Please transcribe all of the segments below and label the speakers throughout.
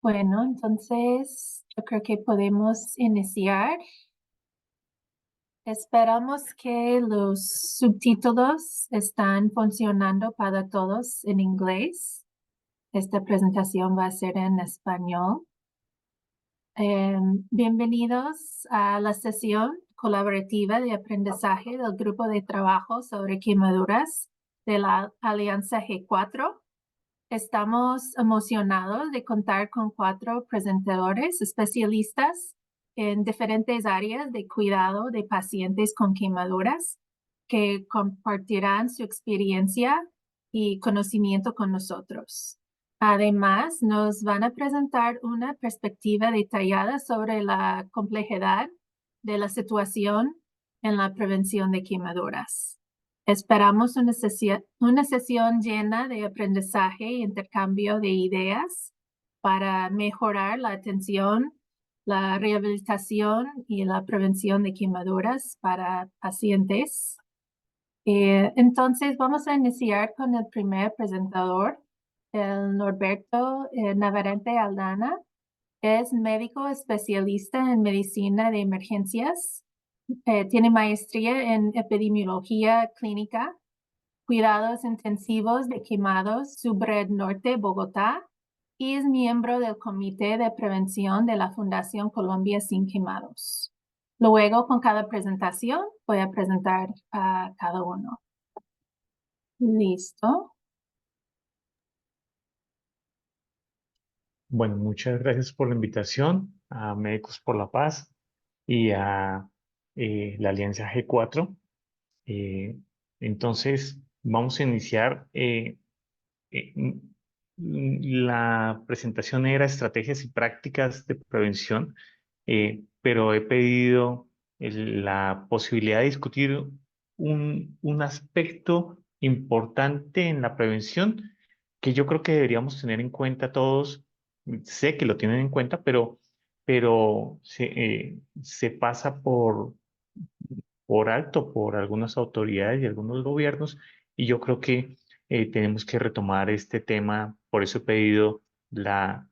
Speaker 1: Bueno, entonces yo creo que podemos iniciar. Esperamos que los subtítulos están funcionando para todos en inglés. Esta presentación va a ser en español. Bienvenidos a la sesión colaborativa de aprendizaje del grupo de trabajo sobre quemaduras de la Alianza G4. Estamos emocionados de contar con 4 presentadores especialistas en diferentes áreas de cuidado de pacientes con quemaduras que compartirán su experiencia y conocimiento con nosotros. Además, nos van a presentar una perspectiva detallada sobre la complejidad de la situación en la prevención de quemaduras. Esperamos una sesión llena de aprendizaje e intercambio de ideas para mejorar la atención, la rehabilitación y la prevención de quemaduras para pacientes. Entonces, vamos a iniciar con el primer presentador, el Norberto Navarrete Aldana. Es médico especialista en medicina de emergencias. Tiene maestría en epidemiología clínica, cuidados intensivos de quemados, Subred Norte, Bogotá, y es miembro del Comité de Prevención de la Fundación Colombia Sin Quemados. Luego, con cada presentación, voy a presentar a cada uno. Listo.
Speaker 2: Bueno, muchas gracias por la invitación a Médicos por la Paz y a la Alianza G4. Eh, entonces, vamos a iniciar. Eh, m- la presentación era estrategias y prácticas de prevención, pero he pedido la posibilidad de discutir un aspecto importante en la prevención que yo creo que deberíamos tener en cuenta todos. Sé que lo tienen en cuenta, pero se pasa por alto por algunas autoridades y algunos gobiernos, y yo creo que tenemos que retomar este tema. Por eso he pedido la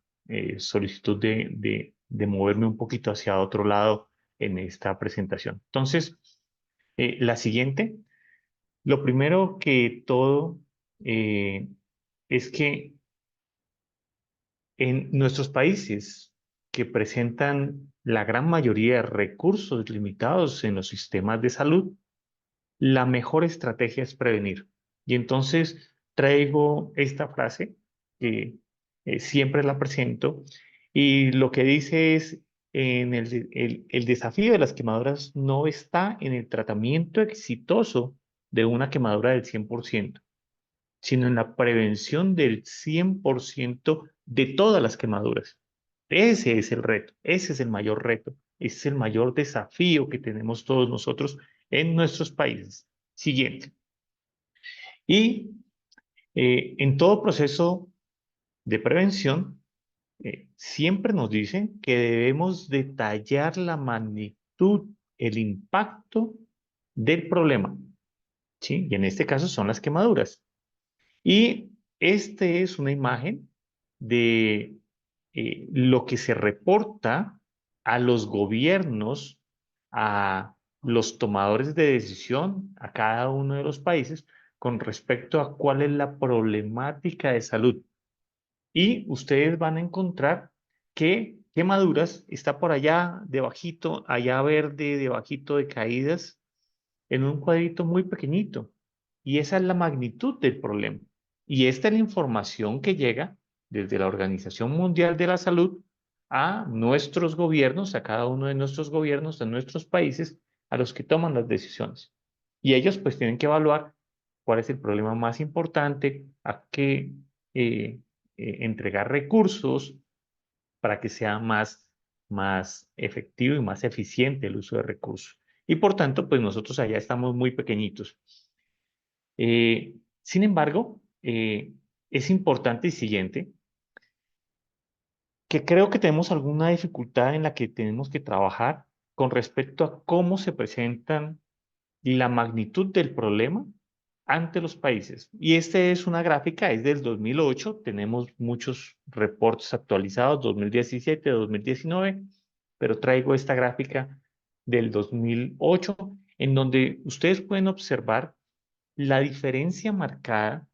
Speaker 2: solicitud de moverme un poquito hacia otro lado en esta presentación. Entonces, la siguiente, lo primero que todo eh, es que en nuestros países que presentan la gran mayoría de recursos limitados en los sistemas de salud, la mejor estrategia es prevenir. Y entonces traigo esta frase que siempre la presento, y lo que dice es, el desafío de las quemaduras no está en el tratamiento exitoso de una quemadura del 100%, sino en la prevención del 100% de todas las quemaduras. Ese es el reto, ese es el mayor reto, ese es el mayor desafío que tenemos todos nosotros en nuestros países. Siguiente. Y en todo proceso de prevención, siempre nos dicen que debemos detallar la magnitud, el impacto del problema, ¿sí? Y en este caso son las quemaduras. Y este es una imagen de lo que se reporta a los gobiernos, a los tomadores de decisión, a cada uno de los países, con respecto a cuál es la problemática de salud. Y ustedes van a encontrar que quemaduras está por allá debajito, allá verde, debajito de caídas, en un cuadrito muy pequeñito. Y esa es la magnitud del problema. Y esta es la información que llega desde la Organización Mundial de la Salud a nuestros gobiernos, a cada uno de nuestros gobiernos, a nuestros países, a los que toman las decisiones. Y ellos pues tienen que evaluar cuál es el problema más importante, a qué entregar recursos para que sea más efectivo y más eficiente el uso de recursos. Y por tanto, pues nosotros allá estamos muy pequeñitos. Sin embargo, es importante y siguiente, que creo que tenemos alguna dificultad en la que tenemos que trabajar con respecto a cómo se presentan la magnitud del problema ante los países. Y esta es una gráfica, es del 2008, tenemos muchos reportes actualizados, 2017, 2019, pero traigo esta gráfica del 2008, en donde ustedes pueden observar la diferencia marcada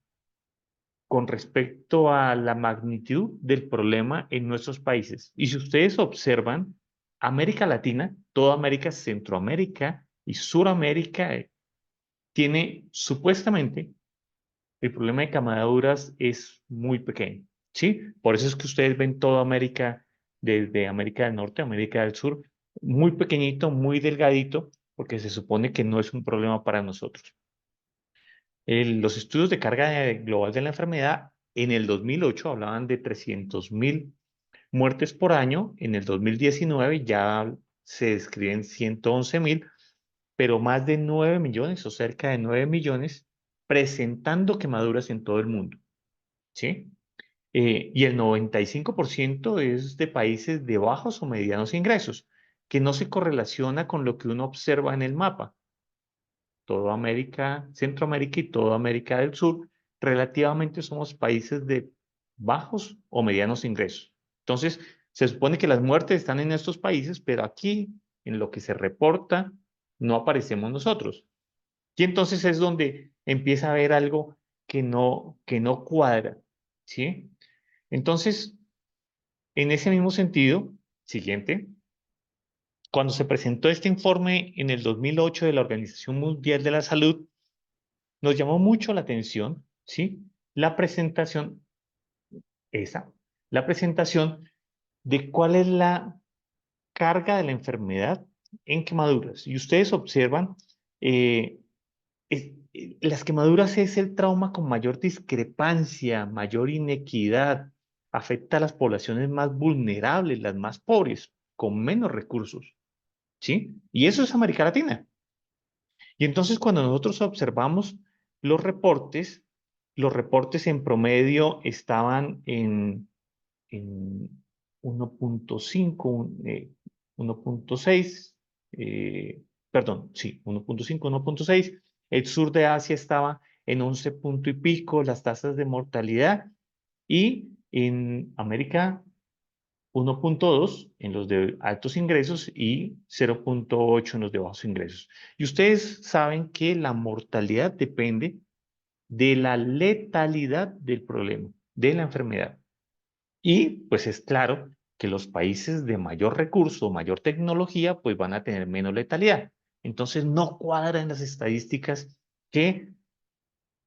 Speaker 2: con respecto a la magnitud del problema en nuestros países. Y si ustedes observan, América Latina, toda América, Centroamérica y Suramérica, tiene supuestamente el problema de camaduras es muy pequeño, ¿sí? Por eso es que ustedes ven toda América, desde América del Norte a América del Sur, muy pequeñito, muy delgadito, porque se supone que no es un problema para nosotros. Los estudios de carga global de la enfermedad en el 2008 hablaban de 300.000 muertes por año, en el 2019 ya se describen 111.000, pero más de 9 millones o cerca de 9 millones presentando quemaduras en todo el mundo, ¿sí? Y el 95% es de países de bajos o medianos ingresos, que no se correlaciona con lo que uno observa en el mapa. Toda América, Centroamérica y toda América del Sur, relativamente somos países de bajos o medianos ingresos. Entonces, se supone que las muertes están en estos países, pero aquí, en lo que se reporta, no aparecemos nosotros. Y entonces es donde empieza a haber algo que no cuadra, ¿sí? Entonces, en ese mismo sentido, siguiente, cuando se presentó este informe en el 2008 de la Organización Mundial de la Salud, nos llamó mucho la atención, ¿sí? La presentación, esa, la presentación de cuál es la carga de la enfermedad en quemaduras. Y ustedes observan, eh, las quemaduras es el trauma con mayor discrepancia, mayor inequidad, afecta a las poblaciones más vulnerables, las más pobres, con menos recursos, ¿sí? Y eso es América Latina. Y entonces cuando nosotros observamos los reportes en promedio estaban en 1.5, 1.6, perdón, sí, 1.5, 1.6. El sur de Asia estaba en 11 punto y pico las tasas de mortalidad y en América 1.2 en los de altos ingresos y 0.8 en los de bajos ingresos. Y ustedes saben que la mortalidad depende de la letalidad del problema, de la enfermedad. Y pues es claro que los países de mayor recurso, mayor tecnología, pues van a tener menos letalidad. Entonces no cuadra en las estadísticas que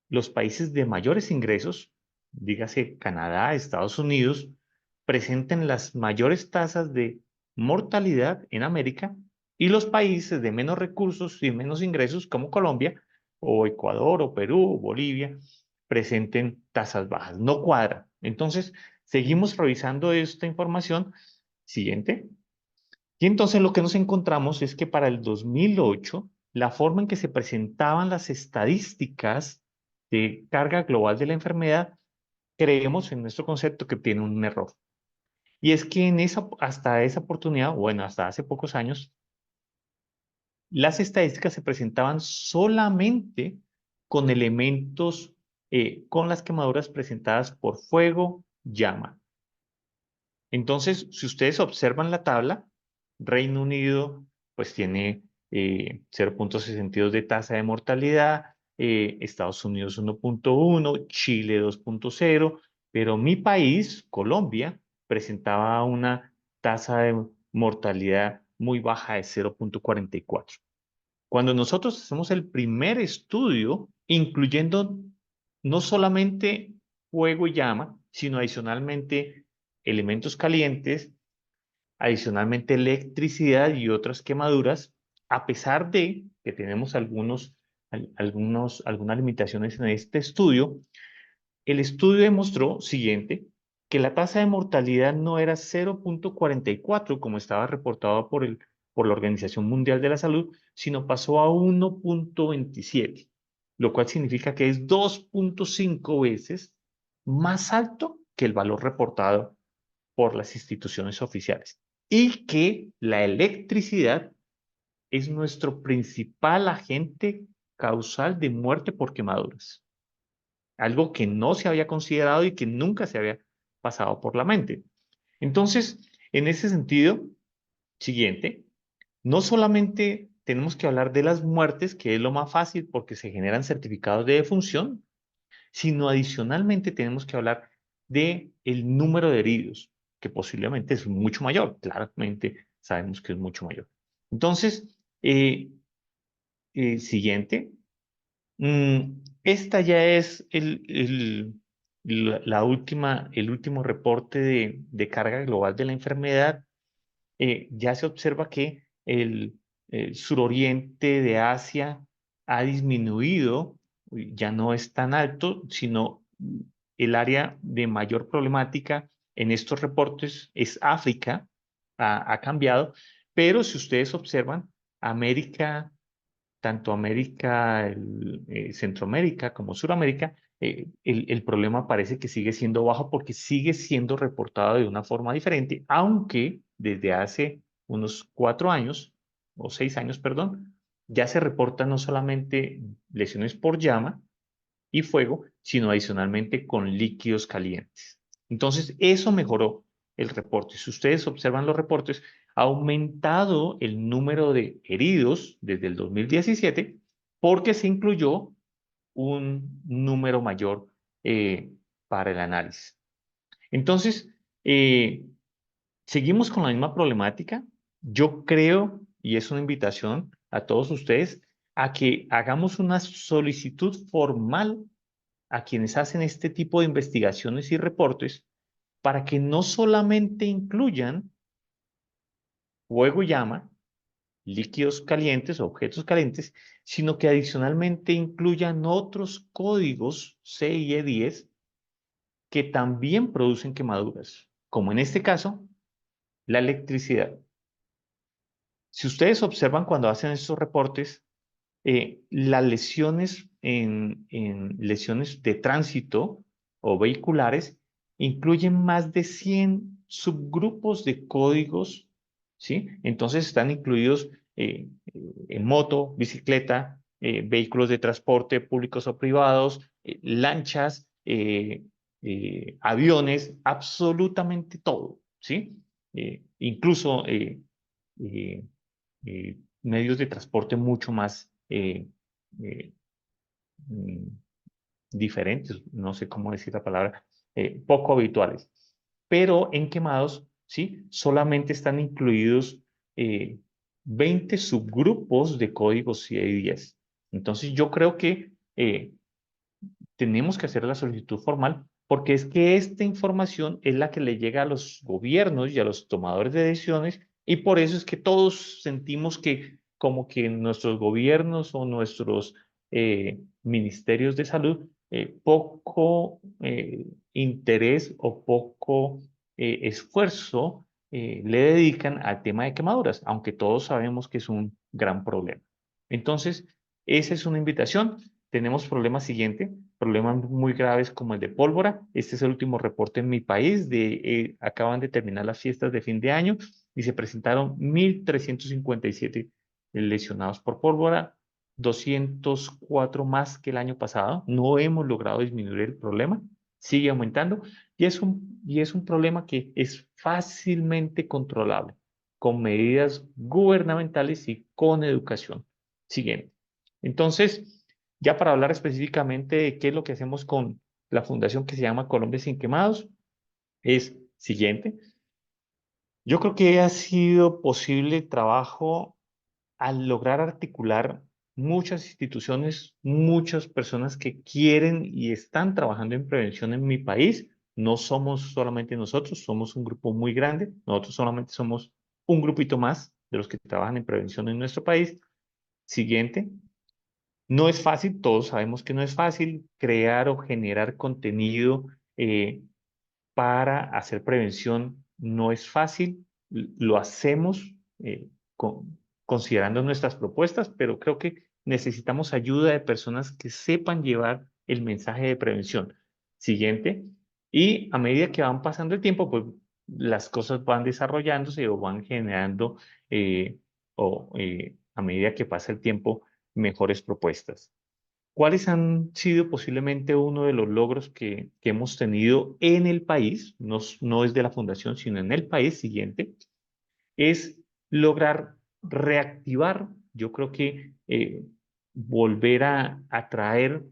Speaker 2: los países de mayores ingresos, dígase Canadá, Estados Unidos, presenten las mayores tasas de mortalidad en América y los países de menos recursos y menos ingresos como Colombia o Ecuador o Perú o Bolivia presenten tasas bajas. No cuadra. Entonces, seguimos revisando esta información. Siguiente. Y entonces lo que nos encontramos es que para el 2008, la forma en que se presentaban las estadísticas de carga global de la enfermedad, creemos en nuestro concepto que tiene un error. Y es que hasta esa oportunidad, bueno, hasta hace pocos años, las estadísticas se presentaban solamente con elementos, con las quemaduras presentadas por fuego, llama. Entonces, si ustedes observan la tabla, Reino Unido pues tiene 0.62 de tasa de mortalidad, Estados Unidos 1.1, Chile 2.0, pero mi país, Colombia, presentaba una tasa de mortalidad muy baja de 0.44. Cuando nosotros hacemos el primer estudio, incluyendo no solamente fuego y llama, sino adicionalmente elementos calientes, adicionalmente electricidad y otras quemaduras, a pesar de que tenemos algunas limitaciones en este estudio, el estudio demostró, siguiente, que la tasa de mortalidad no era 0.44 como estaba reportado por la Organización Mundial de la Salud, sino pasó a 1.27, lo cual significa que es 2.5 veces más alto que el valor reportado por las instituciones oficiales. Y que la electricidad es nuestro principal agente causal de muerte por quemaduras. Algo que no se había considerado y que nunca se había pasado por la mente. Entonces, en ese sentido, siguiente, no solamente tenemos que hablar de las muertes, que es lo más fácil porque se generan certificados de defunción, sino adicionalmente tenemos que hablar de el número de heridos, que posiblemente es mucho mayor, claramente sabemos que es mucho mayor. Entonces, siguiente, esta ya es el último reporte de carga global de la enfermedad. Ya se observa que el suroriente de Asia ha disminuido, ya no es tan alto, sino el área de mayor problemática en estos reportes es África, ha cambiado, pero si ustedes observan, América, tanto América, Centroamérica como Suramérica, el problema parece que sigue siendo bajo porque sigue siendo reportado de una forma diferente, aunque desde hace unos 4 años, o 6 años, perdón, ya se reportan no solamente lesiones por llama y fuego, sino adicionalmente con líquidos calientes. Entonces, eso mejoró el reporte. Si ustedes observan los reportes, ha aumentado el número de heridos desde el 2017 porque se incluyó un número mayor para el análisis. Entonces, seguimos con la misma problemática. Yo creo, y es una invitación a todos ustedes, a que hagamos una solicitud formal a quienes hacen este tipo de investigaciones y reportes para que no solamente incluyan fuego y llama, líquidos calientes, objetos calientes, sino que adicionalmente incluyan otros códigos CIE10 que también producen quemaduras, como en este caso, la electricidad. Si ustedes observan cuando hacen estos reportes, las lesiones en lesiones de tránsito o vehiculares incluyen más de 100 subgrupos de códigos, ¿sí? Entonces están incluidos en moto, bicicleta, vehículos de transporte públicos o privados, lanchas, aviones, absolutamente todo, ¿sí? Incluso eh, medios de transporte mucho más eh, mm, diferentes, no sé cómo decir la palabra, poco habituales. Pero en quemados, ¿sí? Solamente están incluidos 20 subgrupos de códigos CI10. Entonces yo creo que tenemos que hacer la solicitud formal porque es que esta información es la que le llega a los gobiernos y a los tomadores de decisiones y por eso es que todos sentimos que como que nuestros gobiernos o nuestros ministerios de salud poco interés o poco esfuerzo le dedican al tema de quemaduras, aunque todos sabemos que es un gran problema. Entonces, esa es una invitación. Tenemos problemas siguiente, problemas muy graves como el de pólvora. Este es el último reporte en mi país. Acaban de terminar las fiestas de fin de año y se presentaron 1.357 lesionados por pólvora, 204 más que el año pasado. No hemos logrado disminuir el problema, sigue aumentando y es un problema que es fácilmente controlable con medidas gubernamentales y con educación. Siguiente. Entonces, ya para hablar específicamente de qué es lo que hacemos con la fundación que se llama Colombia Sin Quemados, es siguiente. Yo creo que ha sido posible el trabajo al lograr articular muchas instituciones, muchas personas que quieren y están trabajando en prevención en mi país. No somos solamente nosotros, somos un grupo muy grande. Nosotros solamente somos un grupito más de los que trabajan en prevención en nuestro país. Siguiente. No es fácil, todos sabemos que no es fácil crear o generar contenido para hacer prevención. No es fácil, lo hacemos considerando nuestras propuestas, pero creo que necesitamos ayuda de personas que sepan llevar el mensaje de prevención. Siguiente. Y a medida que van pasando el tiempo, pues las cosas van desarrollándose o van generando, a medida que pasa el tiempo, mejores propuestas. ¿Cuáles han sido posiblemente uno de los logros que hemos tenido en el país? No es de la fundación, sino en el país siguiente. Es lograr reactivar, yo creo que volver a traer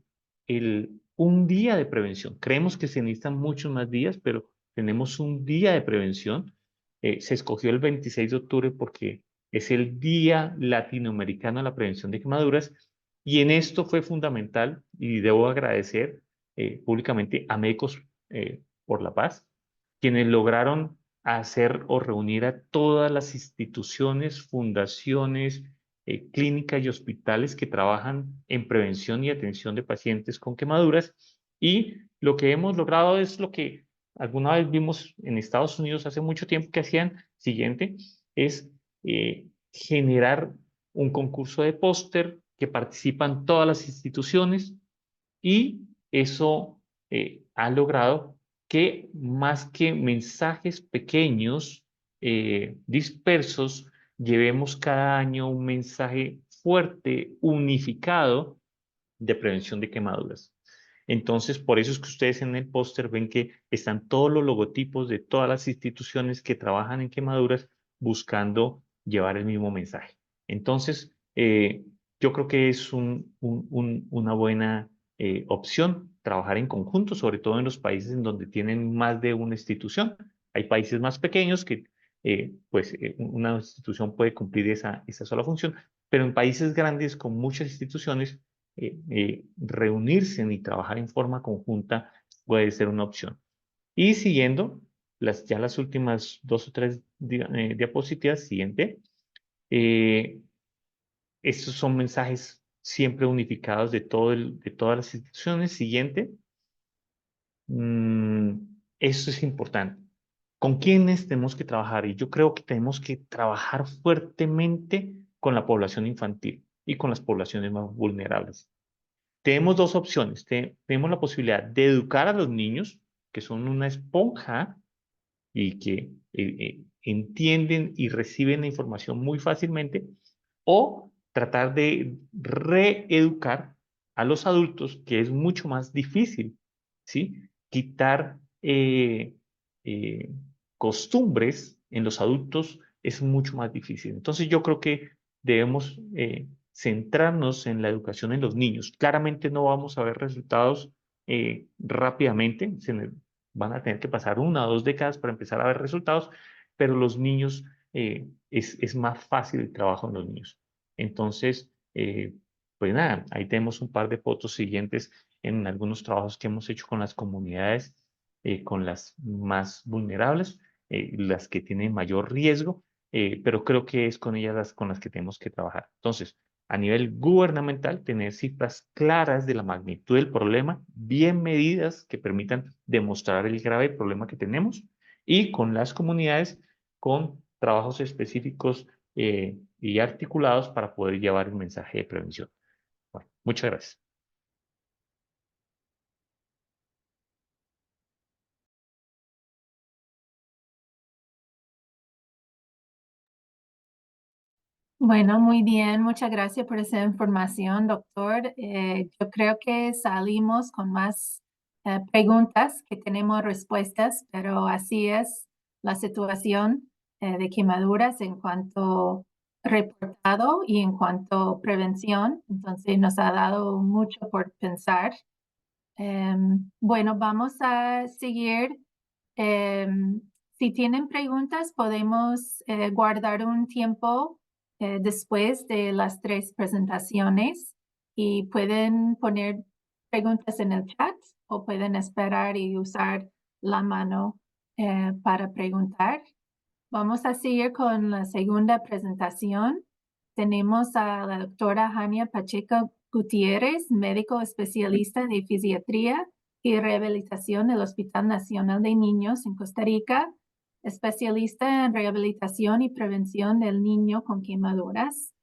Speaker 2: un día de prevención. Creemos que se necesitan muchos más días, pero tenemos un día de prevención. Se escogió el 26 de octubre porque es el Día Latinoamericano de la Prevención de Quemaduras, y en esto fue fundamental, y debo agradecer públicamente a Médicos por la Paz, quienes lograron hacer o reunir a todas las instituciones, fundaciones, clínicas y hospitales que trabajan en prevención y atención de pacientes con quemaduras. Y lo que hemos logrado es lo que alguna vez vimos en Estados Unidos hace mucho tiempo que hacían, siguiente, es generar un concurso de póster que participan todas las instituciones, y eso ha logrado que más que mensajes pequeños, dispersos, llevemos cada año un mensaje fuerte, unificado, de prevención de quemaduras. Entonces, por eso es que ustedes en el póster ven que están todos los logotipos de todas las instituciones que trabajan en quemaduras buscando llevar el mismo mensaje. Entonces, yo creo que es una buena opción trabajar en conjunto, sobre todo en los países en donde tienen más de una institución. Hay países más pequeños que, una institución puede cumplir esa sola función, pero en países grandes con muchas instituciones, reunirse y trabajar en forma conjunta puede ser una opción. Y siguiendo ya las últimas 2 o 3 diapositivas, siguiente, estos son mensajes siempre unificados de todas las instituciones. Siguiente. Eso es importante. ¿Con quiénes tenemos que trabajar? Y yo creo que tenemos que trabajar fuertemente con la población infantil y con las poblaciones más vulnerables. Tenemos dos opciones. Tenemos la posibilidad de educar a los niños, que son una esponja y que entienden y reciben la información muy fácilmente, o tratar de reeducar a los adultos, que es mucho más difícil, ¿sí? Quitar eh, costumbres en los adultos es mucho más difícil. Entonces yo creo que debemos centrarnos en la educación en los niños. Claramente no vamos a ver resultados rápidamente, van a tener que pasar 1 o 2 décadas para empezar a ver resultados, pero los niños, es más fácil el trabajo en los niños. Entonces, pues nada, ahí tenemos un par de fotos siguientes en algunos trabajos que hemos hecho con las comunidades, con las más vulnerables, las que tienen mayor riesgo, pero creo que es con ellas con las que tenemos que trabajar. Entonces, a nivel gubernamental, tener cifras claras de la magnitud del problema, bien medidas que permitan demostrar el grave problema que tenemos, y con las comunidades, con trabajos específicos y articulados para poder llevar el mensaje de prevención. Bueno, muchas gracias.
Speaker 1: Bueno, muy bien. Muchas gracias por esa información, doctor. Yo creo que salimos con más preguntas que tenemos respuestas, pero así es la situación de quemaduras en cuanto reportado y en cuanto prevención. Entonces nos ha dado mucho por pensar. Bueno, vamos a seguir. Em, si tienen preguntas, podemos guardar un tiempo después de las 3 presentaciones y pueden poner preguntas en el chat o pueden esperar y usar la mano para preguntar. Vamos a seguir con la segunda presentación. Tenemos a la doctora Jania Pacheco Gutiérrez, médico especialista de fisiatría y rehabilitación del Hospital Nacional de Niños en Costa Rica, especialista en rehabilitación y prevención del niño con quemaduras.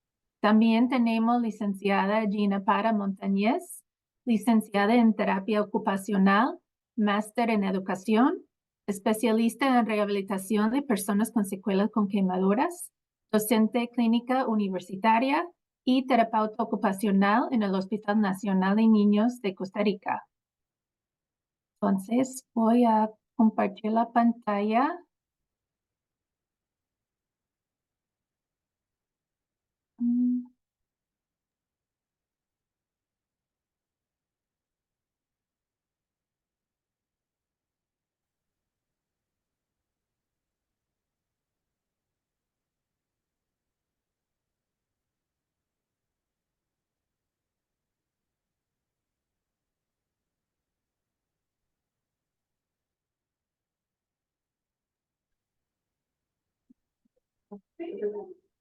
Speaker 1: También tenemos licenciada Gina Para Montañez, licenciada en terapia ocupacional, máster en educación, especialista en rehabilitación de personas con secuelas con quemaduras, docente clínica universitaria y terapeuta ocupacional en el Hospital Nacional de Niños de Costa Rica. Entonces, voy a compartir la pantalla.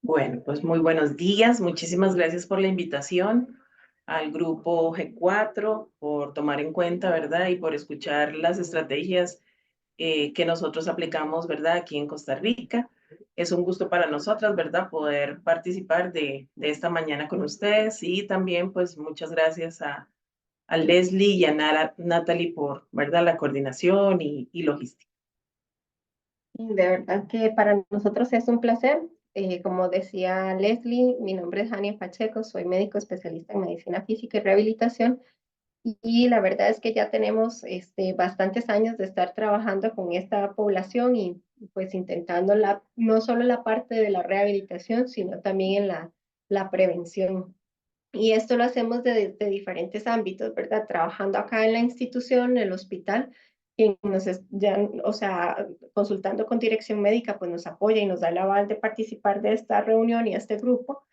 Speaker 3: Bueno, pues muy buenos días. Muchísimas gracias por la invitación al grupo G4, por tomar en cuenta, ¿verdad? Y por escuchar las estrategias que nosotros aplicamos, ¿verdad? Aquí en Costa Rica. Es un gusto para nosotras, ¿verdad? Poder participar de esta mañana con ustedes y también, pues, muchas gracias a Leslie y a Natalie por, ¿verdad? La coordinación y logística.
Speaker 4: De verdad que para nosotros es un placer. Como decía Leslie, mi nombre es Jania Pacheco, soy médico especialista en medicina física y rehabilitación y la verdad es que ya tenemos bastantes años de estar trabajando con esta población y pues intentando no solo la parte de la rehabilitación, sino también en la prevención. Y esto lo hacemos de diferentes ámbitos, ¿verdad? Trabajando acá en la institución, en el hospital, quien o sea, consultando con dirección médica, pues nos apoya y nos da el aval de participar de esta reunión y este grupo.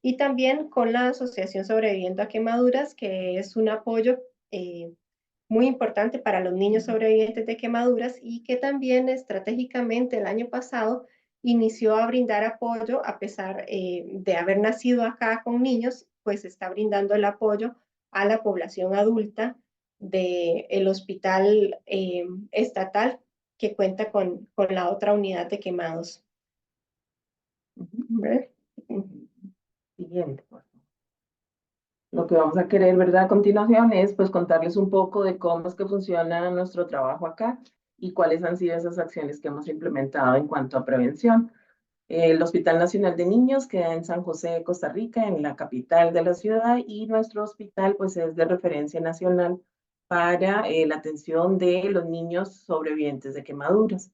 Speaker 4: Y también con la Asociación Sobreviviendo a Quemaduras, que es un apoyo muy importante para los niños sobrevivientes de quemaduras y que también estratégicamente el año pasado inició a brindar apoyo a pesar de haber nacido acá con niños, pues está brindando el apoyo a la población adulta del hospital estatal que cuenta con la otra unidad de quemados.
Speaker 3: Siguiente, por favor. Lo que vamos a querer, ¿verdad? A continuación es pues contarles un poco de cómo es que funciona nuestro trabajo acá y cuáles han sido esas acciones que hemos implementado en cuanto a prevención. El Hospital Nacional de Niños queda en San José, Costa Rica, en la capital de la ciudad, y nuestro hospital pues es de referencia nacional para la atención de los niños sobrevivientes de quemaduras.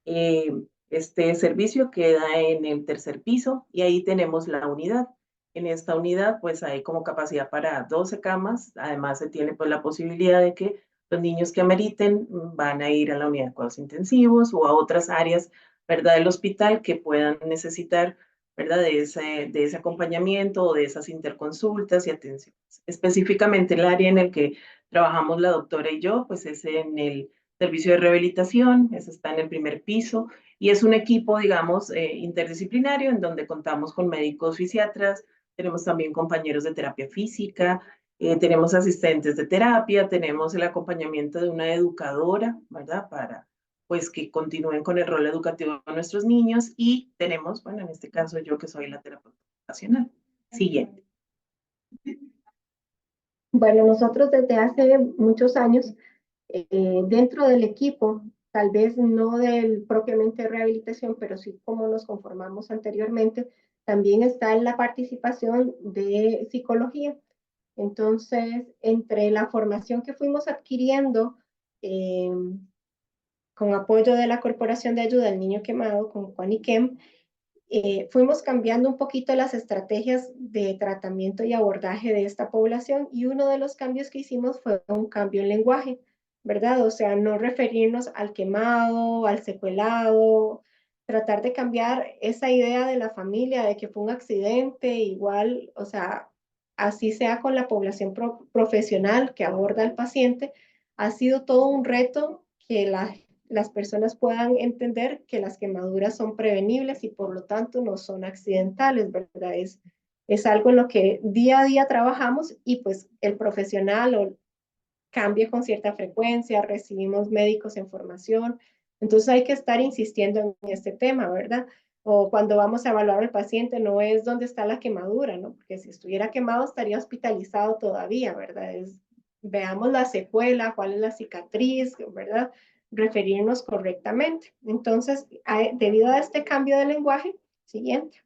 Speaker 3: Este servicio queda en el tercer piso y ahí tenemos la unidad. En esta unidad pues hay como capacidad para 12 camas, además se tiene pues la posibilidad de que los niños que ameriten van a ir a la unidad de cuidados intensivos o a otras áreas, ¿verdad? Del hospital que puedan necesitar, ¿verdad? De ese acompañamiento o de esas interconsultas y atenciones. Específicamente el área en el que trabajamos la doctora y yo, pues es en el servicio de rehabilitación, eso está en el primer piso, y es un equipo, digamos, interdisciplinario en donde contamos con médicos fisiatras, tenemos también compañeros de terapia física, tenemos asistentes de terapia, tenemos el acompañamiento de una educadora, ¿verdad? Para pues que continúen con el rol educativo de nuestros niños y tenemos, bueno, en este caso yo que soy la terapeuta ocupacional. Siguiente.
Speaker 4: Bueno, nosotros desde hace muchos años, dentro del equipo, tal vez no del propiamente rehabilitación, pero sí como nos conformamos anteriormente, también está la participación de psicología. Entonces, entre la formación que fuimos adquiriendo con apoyo de la Corporación de Ayuda al Niño Quemado, con Juaniquem, fuimos cambiando un poquito las estrategias de tratamiento y abordaje de esta población y uno de los cambios que hicimos fue un cambio en lenguaje, ¿verdad? O sea, no referirnos al quemado, al secuelado, tratar de cambiar esa idea de la familia de que fue un accidente, igual, o sea, así sea con la población profesional que aborda al paciente, ha sido todo un reto que las personas puedan entender que las quemaduras son prevenibles y por lo tanto no son accidentales, ¿verdad? Es algo en lo que día a día trabajamos y pues el profesional cambia con cierta frecuencia, recibimos médicos en formación, entonces hay que estar insistiendo en este tema, ¿verdad? O cuando vamos a evaluar al paciente no es dónde está la quemadura, ¿no? Porque si estuviera quemado estaría hospitalizado todavía, ¿verdad? Veamos la secuela, cuál es la cicatriz, ¿verdad? Referirnos correctamente. Entonces, debido a este cambio de lenguaje, siguiente.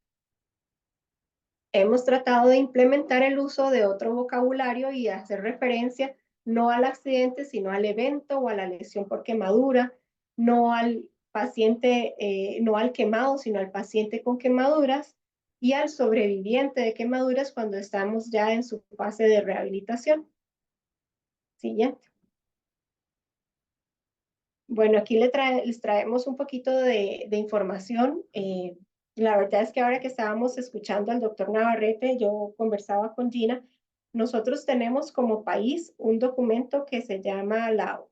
Speaker 4: hemos tratado de implementar el uso de otro vocabulario y hacer referencia no al accidente, sino al evento o a la lesión por quemadura, no al paciente, no al quemado, sino al paciente con quemaduras y al sobreviviente de quemaduras cuando estamos ya en su fase de rehabilitación. Siguiente. Bueno, aquí les traemos un poquito de información. La verdad es que ahora que estábamos escuchando al doctor Navarrete, yo conversaba con Gina, nosotros tenemos como país un documento que se llama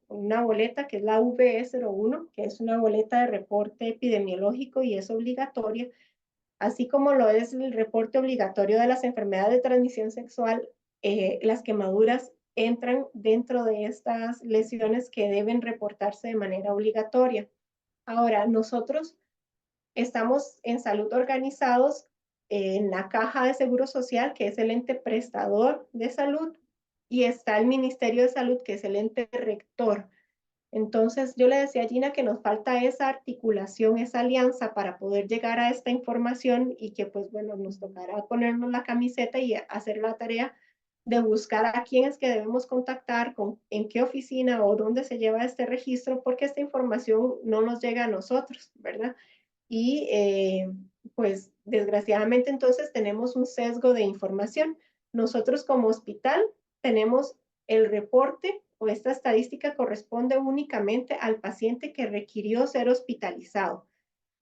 Speaker 4: una boleta, que es la VE01, que es una boleta de reporte epidemiológico y es obligatoria, así como lo es el reporte obligatorio de las enfermedades de transmisión sexual. Las quemaduras entran dentro de estas lesiones que deben reportarse de manera obligatoria. Ahora, nosotros estamos en salud organizados en la Caja de Seguro Social, que es el ente prestador de salud, y está el Ministerio de Salud, que es el ente rector. Entonces, yo le decía a Gina que nos falta esa articulación, esa alianza para poder llegar a esta información y que, pues bueno, nos tocará ponernos la camiseta y hacer la tarea de buscar a quién es que debemos contactar, en qué oficina o dónde se lleva este registro, porque esta información no nos llega a nosotros, ¿verdad? Y pues desgraciadamente entonces tenemos un sesgo de información. Nosotros como hospital tenemos el reporte o esta estadística corresponde únicamente al paciente que requirió ser hospitalizado.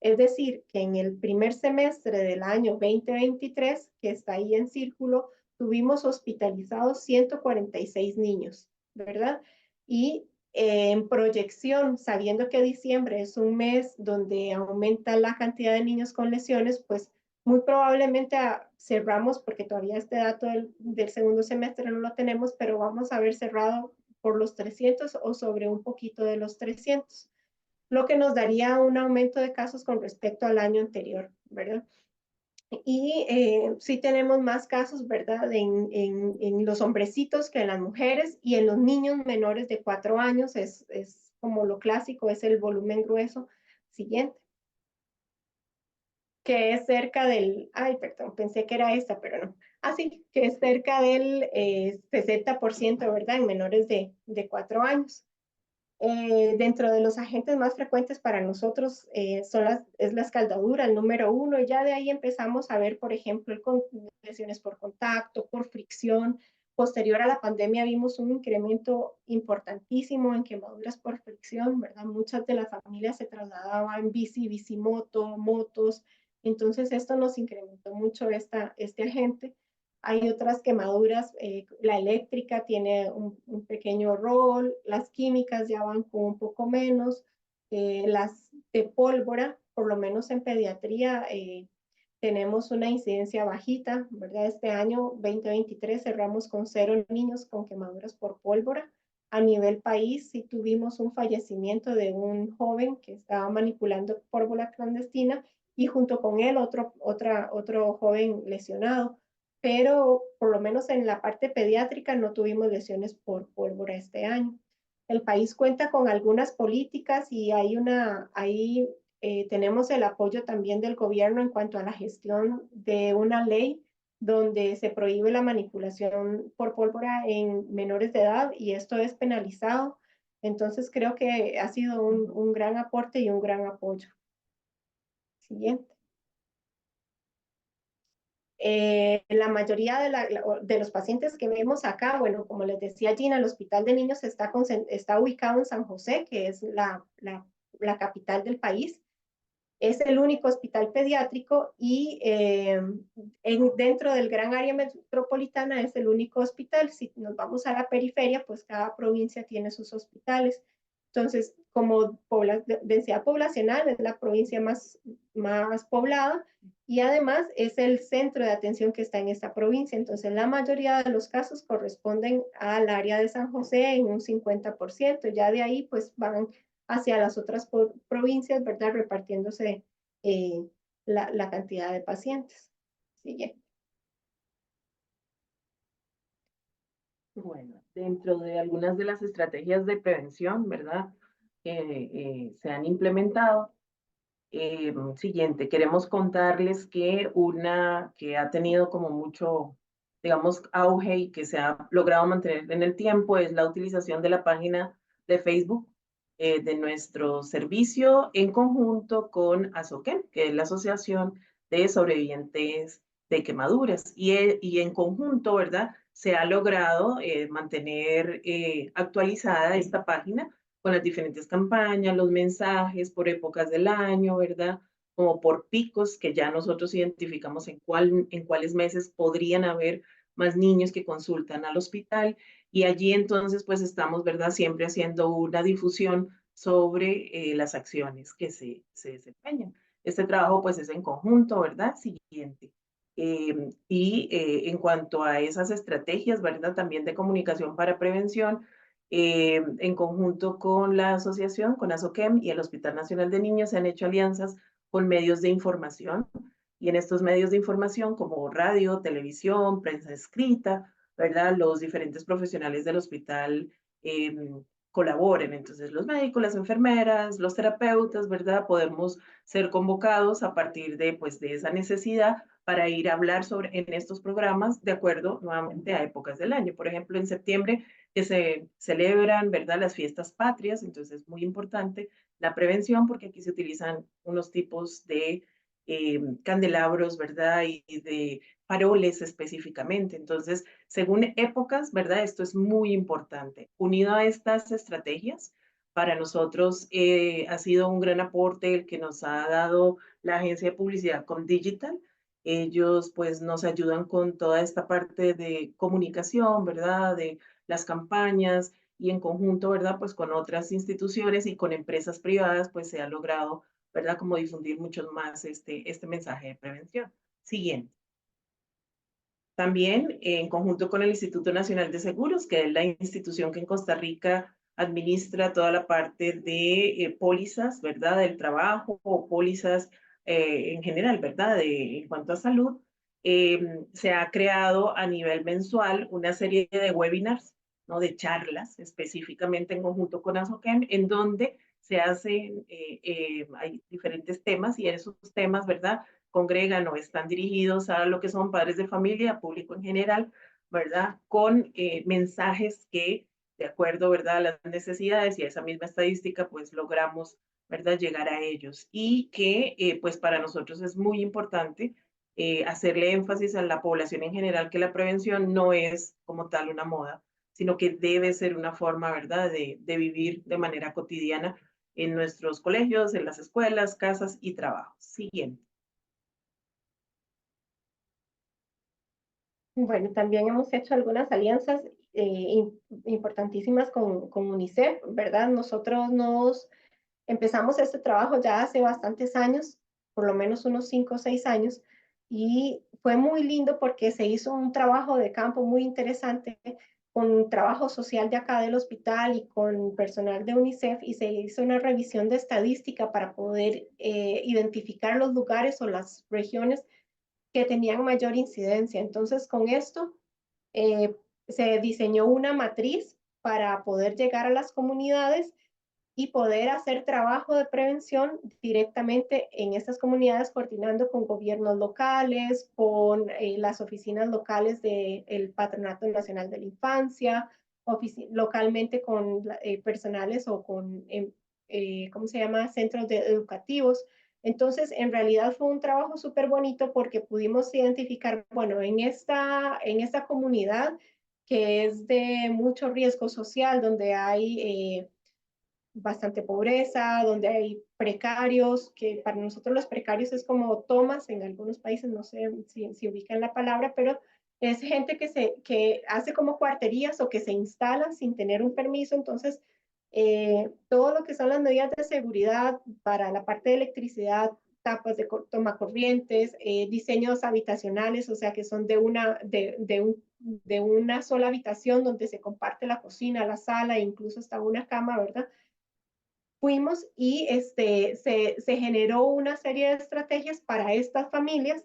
Speaker 4: Es decir, que en el primer semestre del año 2023, que está ahí en círculo, tuvimos hospitalizados 146 niños, ¿verdad? Y en proyección, sabiendo que diciembre es un mes donde aumenta la cantidad de niños con lesiones, pues muy probablemente cerramos, porque todavía este dato del segundo semestre no lo tenemos, pero vamos a haber cerrado por los 300 o sobre un poquito de los 300, lo que nos daría un aumento de casos con respecto al año anterior, ¿verdad? Y sí tenemos más casos, ¿verdad? En los hombrecitos que en las mujeres y en los niños menores de 4 años es como lo clásico, es el volumen grueso. Siguiente. Que es cerca del, ay, perdón, pensé que era esta, pero no. Así que es cerca del 60%, ¿verdad? En menores de 4 años. Dentro de los agentes más frecuentes para nosotros es la escaldadura, el número 1, y ya de ahí empezamos a ver, por ejemplo, lesiones por contacto, por fricción. Posterior a la pandemia vimos un incremento importantísimo en quemaduras por fricción, ¿verdad? Muchas de las familias se trasladaban en bicimoto, motos, entonces esto nos incrementó mucho este agente. Hay otras quemaduras, la eléctrica tiene un pequeño rol, las químicas ya van con un poco menos, las de pólvora, por lo menos en pediatría, tenemos una incidencia bajita, ¿verdad? Este año 2023 cerramos con 0 niños con quemaduras por pólvora. A nivel país sí tuvimos un fallecimiento de un joven que estaba manipulando pólvora clandestina y junto con él otro joven lesionado, pero por lo menos en la parte pediátrica no tuvimos lesiones por pólvora este año. El país cuenta con algunas políticas y tenemos el apoyo también del gobierno en cuanto a la gestión de una ley donde se prohíbe la manipulación por pólvora en menores de edad y esto es penalizado. Entonces creo que ha sido un gran aporte y un gran apoyo. Siguiente. La mayoría de los pacientes que vemos acá, bueno, como les decía Gina, el Hospital de Niños está ubicado en San José, que es la capital del país. Es el único hospital pediátrico y dentro del gran área metropolitana es el único hospital. Si nos vamos a la periferia, pues cada provincia tiene sus hospitales. Entonces, como densidad poblacional, es la provincia más poblada y además es el centro de atención que está en esta provincia. Entonces, la mayoría de los casos corresponden al área de San José en un 50%. Ya de ahí, pues van hacia las otras provincias, ¿verdad? Repartiéndose la cantidad de pacientes. Sigue.
Speaker 3: Bueno, dentro de algunas de las estrategias de prevención, ¿verdad? Que se han implementado, Siguiente, queremos contarles que una que ha tenido como mucho, digamos, auge y que se ha logrado mantener en el tiempo es la utilización de la página de Facebook de nuestro servicio en conjunto con ASOQUEM, que es la Asociación de Sobrevivientes de Quemaduras. Y en conjunto, ¿verdad? Se ha logrado mantener actualizada esta página con las diferentes campañas, los mensajes por épocas del año, ¿verdad? Como por picos que ya nosotros identificamos en cuáles meses podrían haber más niños que consultan al hospital. Y allí entonces pues estamos, ¿verdad? Siempre haciendo una difusión sobre las acciones que se desempeñan. Este trabajo pues es en conjunto, ¿verdad? Siguiente. En cuanto a esas estrategias, ¿verdad? También de comunicación para prevención, en conjunto con la asociación, con ASOQUEM y el Hospital Nacional de Niños, se han hecho alianzas con medios de información. Y en estos medios de información, como radio, televisión, prensa escrita, ¿verdad? Los diferentes profesionales del hospital eh, colaboren. Entonces, los médicos, las enfermeras, los terapeutas, ¿verdad? Podemos ser convocados a partir de, pues, de esa necesidad para ir a hablar en estos programas de acuerdo nuevamente a épocas del año. Por ejemplo, en septiembre que se celebran, ¿verdad? Las fiestas patrias, entonces es muy importante la prevención porque aquí se utilizan unos tipos de candelabros, ¿verdad? Y de faroles específicamente. Entonces, según épocas, ¿verdad? Esto es muy importante. Unido a estas estrategias, para nosotros ha sido un gran aporte el que nos ha dado la agencia de publicidad Comdigital. Ellos pues nos ayudan con toda esta parte de comunicación, ¿verdad? De las campañas y en conjunto, ¿verdad? Pues con otras instituciones y con empresas privadas, pues se ha logrado, ¿verdad? Como difundir mucho más este mensaje de prevención. Siguiente. También en conjunto con el Instituto Nacional de Seguros, que es la institución que en Costa Rica administra toda la parte de pólizas, ¿verdad? Del trabajo o pólizas en general, ¿verdad? En cuanto a salud, se ha creado a nivel mensual una serie de webinars, ¿no? De charlas, específicamente en conjunto con ASOQUEM, en donde se hacen, hay diferentes temas y esos temas, ¿verdad? Congregan o están dirigidos a lo que son padres de familia, público en general, ¿verdad? Con mensajes que, de acuerdo, ¿verdad? A las necesidades y a esa misma estadística, pues logramos, ¿verdad? Llegar a ellos. Y que, pues para nosotros es muy importante hacerle énfasis a la población en general que la prevención no es como tal una moda, sino que debe ser una forma, ¿verdad? De vivir de manera cotidiana en nuestros colegios, en las escuelas, casas y trabajos. Siguiente.
Speaker 4: Bueno, también hemos hecho algunas alianzas importantísimas con UNICEF, ¿verdad? Nosotros empezamos este trabajo ya hace bastantes años, por lo menos unos 5 o 6 años, y fue muy lindo porque se hizo un trabajo de campo muy interesante con trabajo social de acá del hospital y con personal de UNICEF, y se hizo una revisión de estadística para poder identificar los lugares o las regiones que tenían mayor incidencia. Entonces, con esto se diseñó una matriz para poder llegar a las comunidades y poder hacer trabajo de prevención directamente en estas comunidades, coordinando con gobiernos locales, con las oficinas locales del Patronato Nacional de la Infancia, localmente con personales o con, ¿cómo se llama?, centros educativos. Entonces, en realidad fue un trabajo súper bonito porque pudimos identificar, bueno, en esta comunidad que es de mucho riesgo social, donde hay bastante pobreza, donde hay precarios, que para nosotros los precarios es como tomas en algunos países, no sé si ubican la palabra, pero es gente que hace como cuarterías o que se instala sin tener un permiso. Entonces todo lo que son las medidas de seguridad para la parte de electricidad, tapas de tomacorrientes, diseños habitacionales, o sea que son de una sola habitación donde se comparte la cocina, la sala, incluso hasta una cama, ¿verdad? Fuimos y se generó una serie de estrategias para estas familias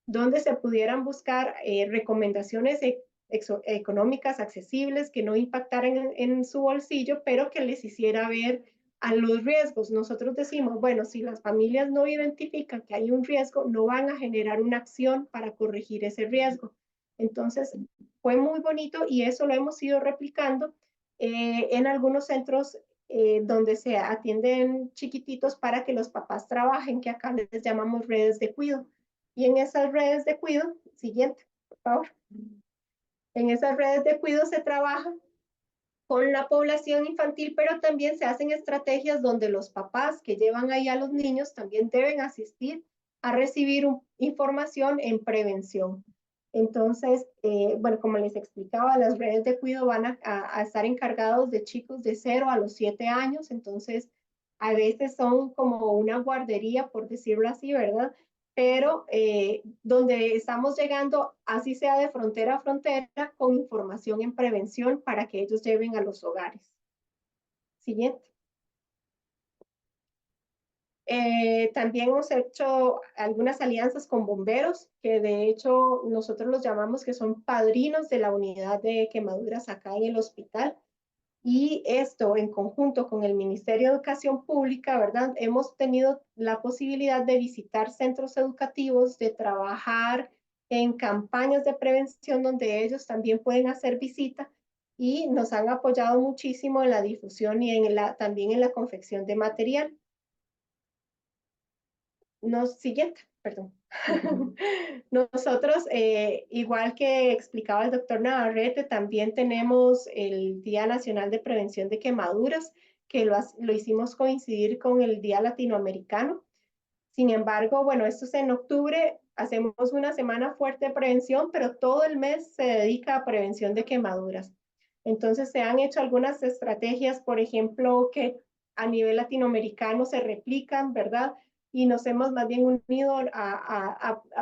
Speaker 4: donde se pudieran buscar recomendaciones económicas accesibles que no impactaran en su bolsillo, pero que les hiciera ver a los riesgos. Nosotros decimos, bueno, si las familias no identifican que hay un riesgo, no van a generar una acción para corregir ese riesgo. Entonces, fue muy bonito y eso lo hemos ido replicando en algunos centros donde se atienden chiquititos para que los papás trabajen, que acá les llamamos redes de cuidado. Y en esas redes de cuidado, siguiente, por favor. En esas redes de cuidado se trabaja con la población infantil, pero también se hacen estrategias donde los papás que llevan ahí a los niños también deben asistir a recibir información en prevención. Entonces, bueno, como les explicaba, las redes de cuidado van a estar encargados de chicos de 0 a los 7 años, entonces a veces son como una guardería, por decirlo así, ¿verdad? Pero donde estamos llegando, así sea de frontera a frontera, con información en prevención para que ellos lleven a los hogares. Siguiente. También hemos hecho algunas alianzas con bomberos, que de hecho nosotros los llamamos que son padrinos de la unidad de quemaduras acá en el hospital. Y esto en conjunto con el Ministerio de Educación Pública, ¿verdad? Hemos tenido la posibilidad de visitar centros educativos, de trabajar en campañas de prevención donde ellos también pueden hacer visita y nos han apoyado muchísimo en la difusión y también en la confección de material. Siguiente, perdón. Nosotros, igual que explicaba el doctor Navarrete, también tenemos el Día Nacional de Prevención de Quemaduras, que lo hicimos coincidir con el Día Latinoamericano. Sin embargo, bueno, esto es en octubre, hacemos una semana fuerte de prevención, pero todo el mes se dedica a prevención de quemaduras. Entonces, se han hecho algunas estrategias, por ejemplo, que a nivel latinoamericano se replican, ¿verdad? Y nos hemos más bien unido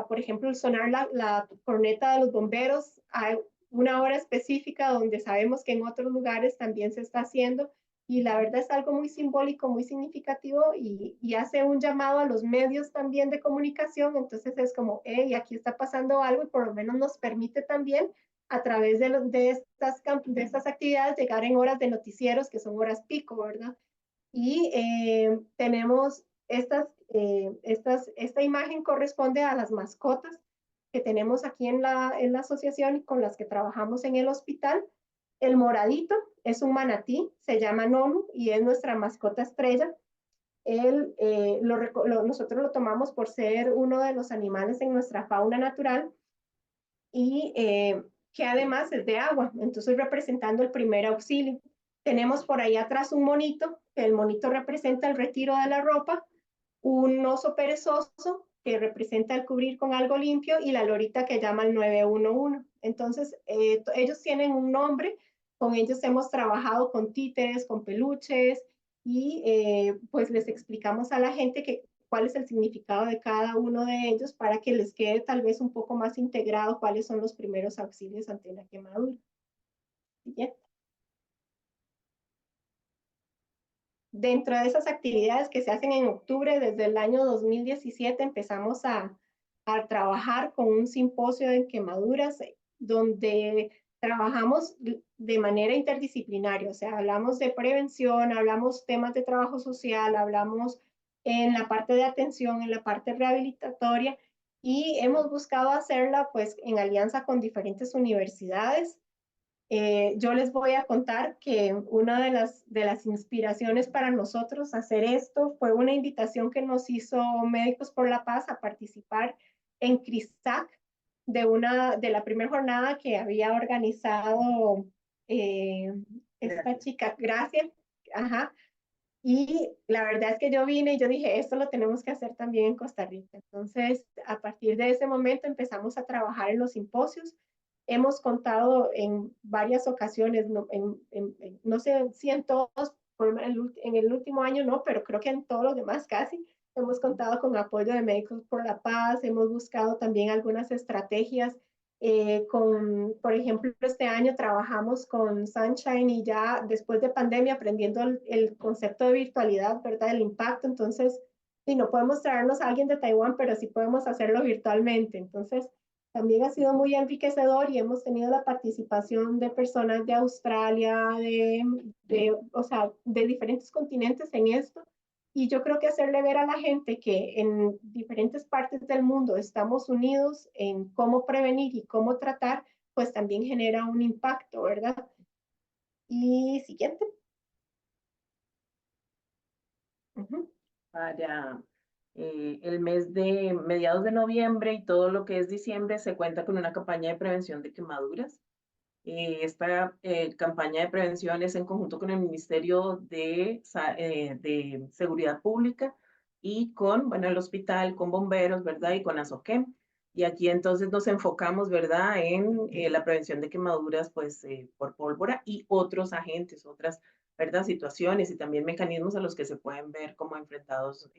Speaker 4: por ejemplo, sonar la corneta de los bomberos a una hora específica donde sabemos que en otros lugares también se está haciendo y la verdad es algo muy simbólico, muy significativo y hace un llamado a los medios también de comunicación, entonces es como, hey, aquí está pasando algo y por lo menos nos permite también a través de estas actividades llegar en horas de noticieros que son horas pico, ¿verdad? Y tenemos esta imagen corresponde a las mascotas que tenemos aquí en la asociación y con las que trabajamos en el hospital. El moradito es un manatí, se llama Nonu y es nuestra mascota estrella. Nosotros lo tomamos por ser uno de los animales en nuestra fauna natural y que además es de agua, entonces representando el primer auxilio. Tenemos por ahí atrás un monito, que el monito representa el retiro de la ropa, un oso perezoso que representa el cubrir con algo limpio y la lorita que llama el 911. Entonces, ellos tienen un nombre, con ellos hemos trabajado con títeres, con peluches y pues les explicamos a la gente cuál es el significado de cada uno de ellos para que les quede tal vez un poco más integrado cuáles son los primeros auxilios ante una quemadura. Siguiente. Dentro de esas actividades que se hacen en octubre, desde el año 2017 empezamos a trabajar con un simposio de quemaduras donde trabajamos de manera interdisciplinaria, o sea, hablamos de prevención, hablamos temas de trabajo social, hablamos en la parte de atención, en la parte rehabilitatoria y hemos buscado hacerla pues en alianza con diferentes universidades. Yo les voy a contar que una de las inspiraciones para nosotros hacer esto fue una invitación que nos hizo Médicos por la Paz a participar en CRISAC de la primera jornada que había organizado esta chica, Gracia. Ajá. Y la verdad es que yo vine y yo dije, esto lo tenemos que hacer también en Costa Rica. Entonces, a partir de ese momento empezamos a trabajar en los simposios. Hemos contado en varias ocasiones, no sé si en todos, en el último año no, pero creo que en todos los demás casi, hemos contado con apoyo de Médicos por la Paz, hemos buscado también algunas estrategias por ejemplo, este año trabajamos con Sunshine y ya después de pandemia aprendiendo el concepto de virtualidad, ¿verdad? El impacto. Entonces, sí, no podemos traernos a alguien de Taiwán, pero sí podemos hacerlo virtualmente. Entonces, También ha sido muy enriquecedor y hemos tenido la participación de personas de Australia, o sea, de diferentes continentes en esto. Y yo creo que hacerle ver a la gente que en diferentes partes del mundo estamos unidos en cómo prevenir y cómo tratar, pues también genera un impacto, ¿verdad? Y siguiente.
Speaker 3: Para el mes de mediados de noviembre y todo lo que es diciembre se cuenta con una campaña de prevención de quemaduras. Esta campaña de prevención es en conjunto con el Ministerio de Seguridad Pública y con, bueno, el hospital, con bomberos, ¿verdad? Y con Asoquem. Y aquí entonces nos enfocamos, ¿verdad? En la prevención de quemaduras, pues, por pólvora y otros agentes, otras, ¿verdad? Situaciones y también mecanismos a los que se pueden ver como enfrentados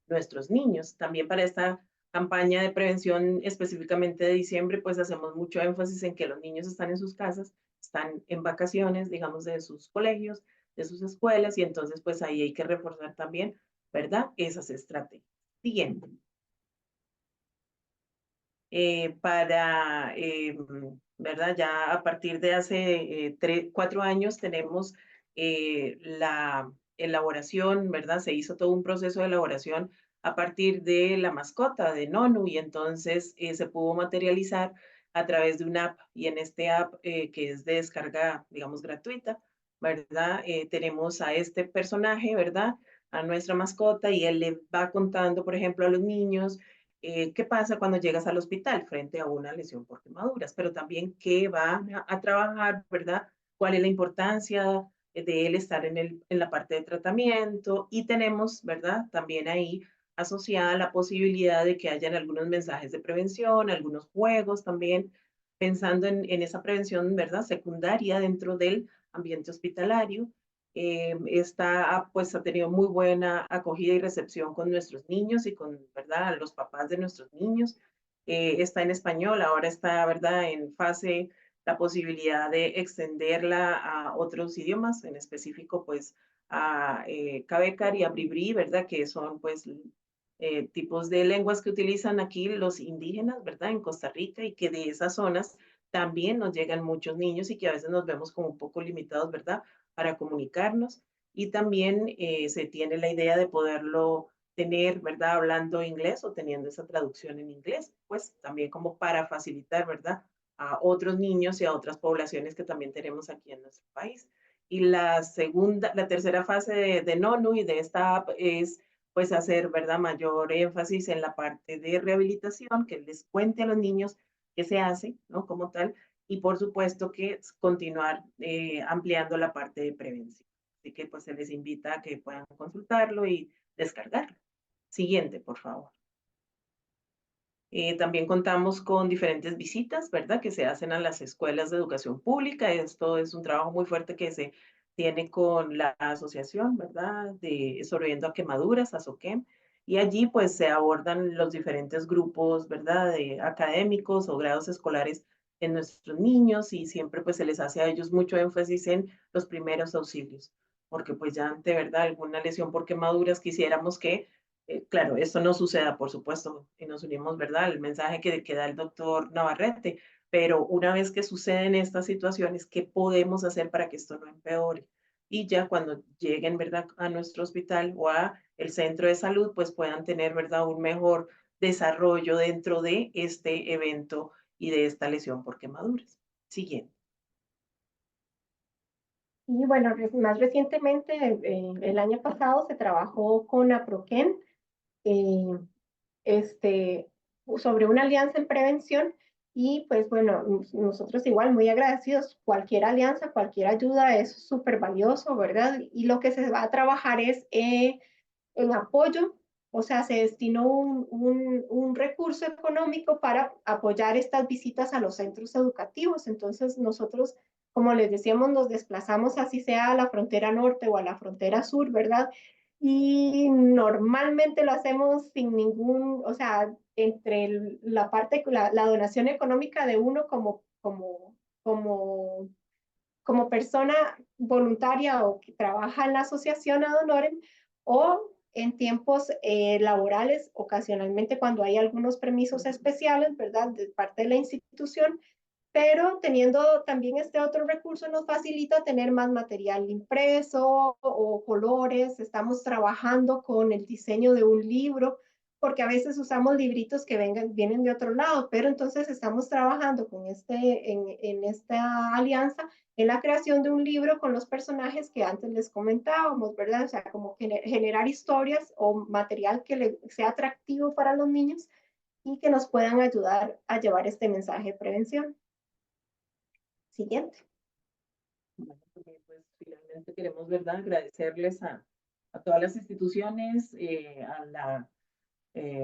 Speaker 3: nuestros niños. También para esta campaña de prevención específicamente de diciembre, pues hacemos mucho énfasis en que los niños están en sus casas, están en vacaciones, digamos, de sus colegios, de sus escuelas, y entonces pues ahí hay que reforzar también, ¿verdad? Esas estrategias. Siguiente. ¿Verdad? Ya a partir de hace 4 años tenemos la elaboración, ¿verdad? Se hizo todo un proceso de elaboración a partir de la mascota de Nonu y entonces se pudo materializar a través de una app y en este app que es de descarga, digamos, gratuita, ¿verdad? Tenemos a este personaje, ¿verdad? A nuestra mascota y él le va contando, por ejemplo, a los niños qué pasa cuando llegas al hospital frente a una lesión por quemaduras, pero también qué va a trabajar, ¿verdad? ¿Cuál es la importancia de él estar en la parte de tratamiento? Y tenemos, ¿verdad? También ahí asociada la posibilidad de que hayan algunos mensajes de prevención, algunos juegos también, pensando en esa prevención, ¿verdad? Secundaria dentro del ambiente hospitalario. Esta pues ha tenido muy buena acogida y recepción con nuestros niños y con, ¿verdad?, los papás de nuestros niños. Está en español, ahora está, ¿verdad?, en fase la posibilidad de extenderla a otros idiomas, en específico pues a Cabecar y a Bribri, ¿verdad?, que son pues tipos de lenguas que utilizan aquí los indígenas, ¿verdad?, en Costa Rica y que de esas zonas también nos llegan muchos niños y que a veces nos vemos como un poco limitados, ¿verdad?, para comunicarnos y también se tiene la idea de poderlo tener, ¿verdad? Hablando inglés o teniendo esa traducción en inglés, pues también como para facilitar, ¿verdad? A otros niños y a otras poblaciones que también tenemos aquí en nuestro país. Y la tercera fase de NONU y de esta app es pues hacer, ¿verdad? Mayor énfasis en la parte de rehabilitación, que les cuente a los niños qué se hace, ¿no? Como tal, y por supuesto que continuar ampliando la parte de prevención. Así que pues se les invita a que puedan consultarlo y descargarlo. Siguiente, por favor. También contamos con diferentes visitas, ¿verdad? Que se hacen a las escuelas de educación pública. Esto es un trabajo muy fuerte que se tiene con la asociación, ¿verdad? De Sobreviviendo a Quemaduras, ASOQUEM. Y allí pues se abordan los diferentes grupos, ¿verdad? De académicos o grados escolares en nuestros niños y siempre pues se les hace a ellos mucho énfasis en los primeros auxilios. Porque pues ya ante, ¿verdad? Alguna lesión por quemaduras quisiéramos que claro, esto no suceda, por supuesto, y nos unimos, ¿verdad? El mensaje que da el doctor Navarrete, pero una vez que suceden estas situaciones, ¿qué podemos hacer para que esto no empeore? Y ya cuando lleguen, ¿verdad?, a nuestro hospital o a el centro de salud, pues puedan tener, ¿verdad?, un mejor desarrollo dentro de este evento y de esta lesión por quemaduras. Siguiente.
Speaker 4: Y bueno, más recientemente, el año pasado se trabajó con APROQUEN, este, sobre una alianza en prevención y pues bueno, nosotros igual muy agradecidos, cualquier alianza, cualquier ayuda es súper valioso, ¿verdad? Y lo que se va a trabajar es en apoyo, o sea, se destinó un recurso económico para apoyar estas visitas a los centros educativos. Entonces nosotros, como les decíamos, nos desplazamos así sea a la frontera norte o a la frontera sur, ¿verdad? Y normalmente lo hacemos sin ningún, o sea, entre la parte, la donación económica de uno como persona voluntaria o que trabaja en la asociación ad honorem, o en tiempos laborales, ocasionalmente cuando hay algunos permisos especiales, ¿verdad?, de parte de la institución, pero teniendo también este otro recurso nos facilita tener más material impreso o colores. Estamos trabajando con el diseño de un libro, porque a veces usamos libritos que vienen de otro lado, pero entonces estamos trabajando con en esta alianza en la creación de un libro con los personajes que antes les comentábamos, ¿verdad? O sea, como generar historias o material que sea atractivo para los niños y que nos puedan ayudar a llevar este mensaje de prevención. Siguiente.
Speaker 3: Bueno, pues finalmente queremos, ¿verdad?, agradecerles a todas las instituciones,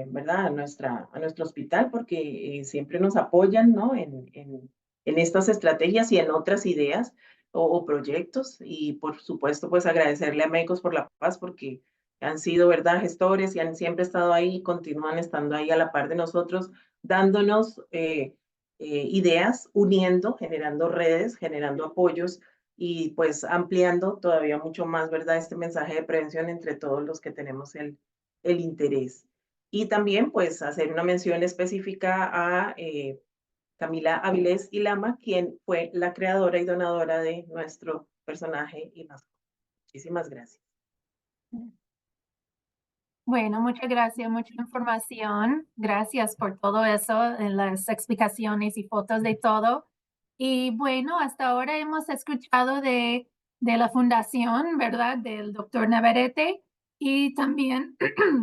Speaker 3: ¿verdad?, a nuestro hospital, porque siempre nos apoyan, ¿no?, en estas estrategias y en otras ideas o proyectos. Y por supuesto, pues agradecerle a Médicos por la Paz, porque han sido, ¿verdad?, gestores y han siempre estado ahí y continúan estando ahí a la par de nosotros, dándonos ideas, uniendo, generando redes, generando apoyos y pues ampliando todavía mucho más, ¿verdad?, este mensaje de prevención entre todos los que tenemos el interés. Y también, pues, hacer una mención específica a Camila Avilés y Lama, quien fue la creadora y donadora de nuestro personaje y mascota. Muchísimas gracias.
Speaker 1: Bueno, muchas gracias, mucha información. Gracias por todo eso, en las explicaciones y fotos de todo. Y bueno, hasta ahora hemos escuchado de la fundación, ¿verdad? Del doctor Navarrete y también,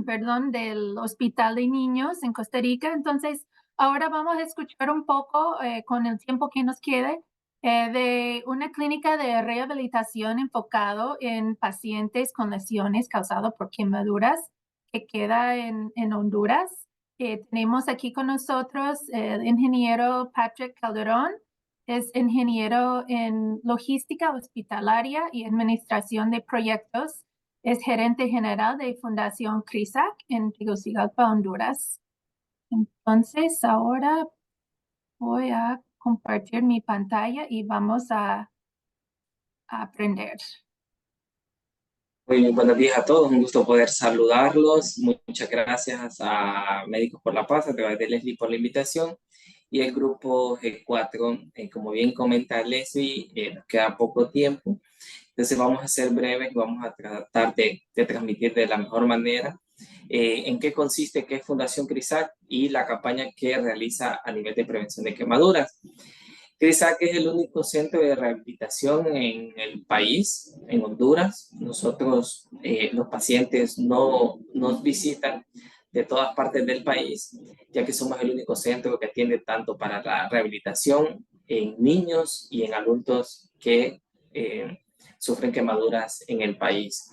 Speaker 1: perdón, del Hospital de Niños en Costa Rica. Entonces, ahora vamos a escuchar un poco, con el tiempo que nos quede, de una clínica de rehabilitación enfocado en pacientes con lesiones causadas por quemaduras que queda en Honduras. Tenemos aquí con nosotros el ingeniero Patrick Calderón. Es ingeniero en logística hospitalaria y administración de proyectos. Es gerente general de Fundación CRISAC en Tegucigalpa, Honduras. Entonces, ahora voy a compartir mi pantalla y vamos a aprender.
Speaker 5: Muy buenos días a todos, un gusto poder saludarlos. Muchas gracias a Médicos por la Paz, a través de Leslie por la invitación y el grupo G4. Como bien comenta Leslie, nos queda poco tiempo, entonces vamos a ser breves y vamos a tratar de transmitir de la mejor manera en qué consiste, qué es Fundación CRISAC y la campaña que realiza a nivel de prevención de quemaduras. CRISAC es el único centro de rehabilitación en el país, en Honduras. Nosotros, los pacientes no nos visitan de todas partes del país, ya que somos el único centro que atiende tanto para la rehabilitación en niños y en adultos que sufren quemaduras en el país.